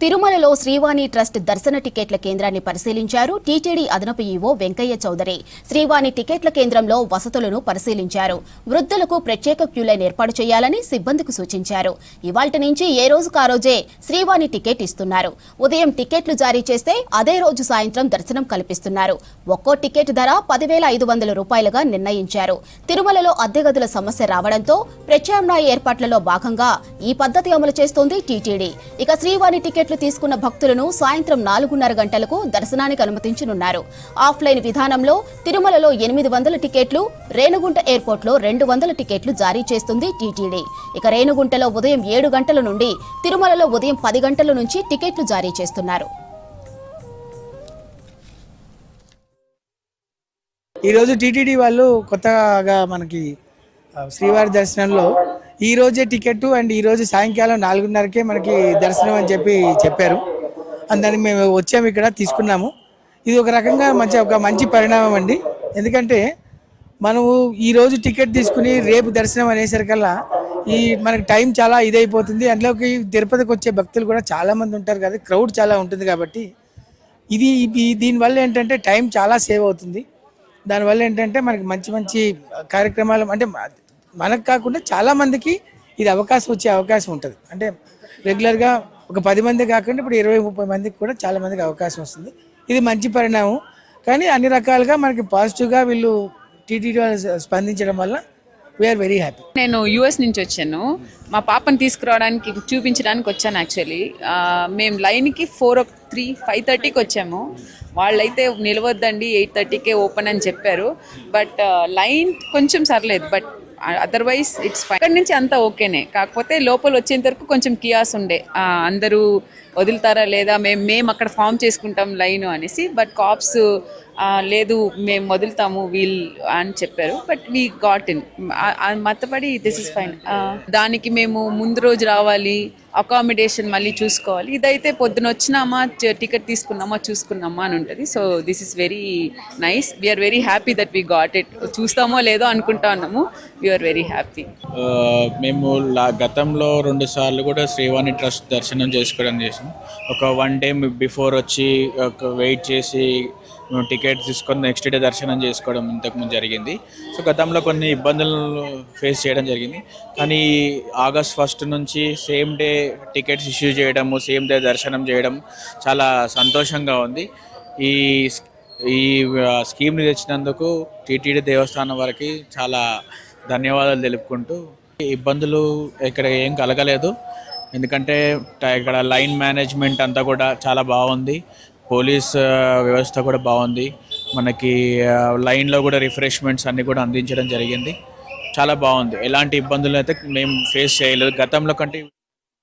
తిరుమలలో శ్రీవాణి ట్రస్ట్ దర్శన టికెట్ల కేంద్రాన్ని పరిశీలించారు టీటీడీ అదనపు ఈవో వెంకయ్య చౌదరి. శ్రీవాణి టికెట్ల కేంద్రంలో వసతులను పరిశీలించారు. వృద్ధులకు ప్రత్యేక క్యూలైన్ ఏర్పాటు చేయాలని సిబ్బందికి సూచించారు. ఇవాల్టి నుంచి ఏ రోజుకు ఆ రోజే శ్రీవాణి టికెట్ ఇస్తున్నారు. ఉదయం టికెట్లు జారీ చేస్తే అదే రోజు సాయంత్రం దర్శనం కల్పిస్తున్నారు. ఒక్కో టికెట్ ధర 10,500 రూపాయలుగా నిర్ణయించారు. తిరుమలలో అద్దె గదుల సమస్య రావడంతో ప్రత్యామ్నాయ ఏర్పాట్లలో భాగంగా ఈ పద్ధతి అమలు చేస్తోంది టీటీడీ. ఇక శ్రీవాణి టికెట్లు తీసుకున్న భక్తులను సాయంత్రం 4:30 గంటలకు దర్శనానికి అనుమతించనున్నారు. ఆఫ్లైన్ విధానంలో తిరుమలలో 800 టికెట్లు, రేణుగుంట ఎయిర్పోర్ట్లో 200 టికెట్లు జారీ చేస్తుంది టీటీడీ. ఇక రేణుగుంటలో ఉదయం 7 గంటల నుండి, తిరుమలలో ఉదయం 10 గంటల నుంచి టికెట్లు జారీ చేస్తున్నారు. ఈరోజు టీటీడీ వాళ్ళు కొత్తగా మనకి శ్రీవారి దర్శనంలో ఈ రోజే టికెట్ అండ్ ఈ రోజు సాయంకాలం 4:30కే మనకి దర్శనం అని చెప్పారు. దానికి మేము వచ్చాము, ఇక్కడ తీసుకున్నాము. ఇది ఒక రకంగా ఒక మంచి పరిణామం అండి. ఎందుకంటే మనము ఈ రోజు టికెట్ తీసుకుని రేపు దర్శనం అనేసరికల్లా మనకి టైం చాలా ఇదైపోతుంది. అందులోకి తిరుపతికి వచ్చే భక్తులు కూడా చాలా మంది ఉంటారు కదా, క్రౌడ్ చాలా ఉంటుంది. కాబట్టి దీనివల్ల ఏంటంటే టైం చాలా సేవ్ అవుతుంది. దానివల్ల ఏంటంటే మనకి మంచి కార్యక్రమాలు, అంటే మనకు కాకుండా చాలా మందికి ఇది వచ్చే అవకాశం ఉంటుంది. అంటే రెగ్యులర్గా ఒక 10 మంది కాకుండా ఇప్పుడు 20-30 మందికి కూడా చాలా మందికి అవకాశం వస్తుంది. ఇది మంచి పరిణామం. కానీ అన్ని రకాలుగా మనకి పాజిటివ్గా వీళ్ళు టీటీడీ స్పందించడం వల్ల వీఆర్ వెరీ హ్యాపీ. నేను యూఎస్ నుంచి వచ్చాను. మా పాపని తీసుకురావడానికి చూపించడానికి వచ్చాను. యాక్చువల్లీ మేము లైన్కి 5:30కి వచ్చాము. వాళ్ళైతే నిలవద్దండి 8:30కే ఓపెన్ అని చెప్పారు. బట్ లైన్ కొంచెం సర్లేదు, బట్ అదర్వైజ్ ఇట్స్ ఫైన్. అక్కడి నుంచి అంతా ఓకేనే. కాకపోతే లోపల వచ్చేంత వరకు కొంచెం కియాస్ ఉండే, అందరూ వదులుతారా లేదా, మేము అక్కడ ఫామ్ చేసుకుంటాం లైన్ అనేసి. బట్ కాప్స్ లేదు మేము వదులుతాము వీల్ అని చెప్పారు. But we got in. మత్తపడి దిస్ ఇస్ ఫైన్. దానికి మేము ముందు రోజు రావాలి, అకామిడేషన్ మళ్ళీ చూసుకోవాలి. ఇదైతే పొద్దున వచ్చినామా టికెట్ తీసుకున్నామా చూసుకున్నామా అని ఉంటుంది. So this is very nice. We are very happy that we got it. చూస్తామో లేదో అనుకుంటా ఉన్నాము. We are very happy. మేము గతంలో 2 సార్లు కూడా శ్రీవాణి ట్రస్ట్ దర్శనం చేసుకోవడం చేసాం. ఒక 1 డే బిఫోర్ వచ్చి వెయిట్ చేసి టికెట్ తీసుకొని నెక్స్ట్ డే దర్శనం చేసుకోవడం ఇంతకుముందు జరిగింది. సో గతంలో కొన్ని ఇబ్బందులు ఫేస్ చేయడం జరిగింది. కానీ ఆగస్ట్ 1 నుంచి సేమ్ డే టికెట్స్ ఇష్యూ చేయడము, సేమ్ డే దర్శనం చేయడం చాలా సంతోషంగా ఉంది. ఈ స్కీమ్ని తెచ్చినందుకు టీటీడీ దేవస్థానం వారికి చాలా ధన్యవాదాలు తెలుపుకుంటూ, ఇబ్బందులు ఇక్కడ ఏం కలగలేదు. ఎందుకంటే ఇక్కడ లైన్ మేనేజ్మెంట్ అంతా కూడా చాలా బాగుంది. పోలీస్ వ్యవస్థ కూడా బాగుంది. మనకి లైన్లో కూడా రిఫ్రెష్మెంట్స్ అన్నీ కూడా అందించడం జరిగింది. చాలా బాగుంది. ఎలాంటి ఇబ్బందులు అయితే మేము ఫేస్ చేయలేదు గతంలో కంటే.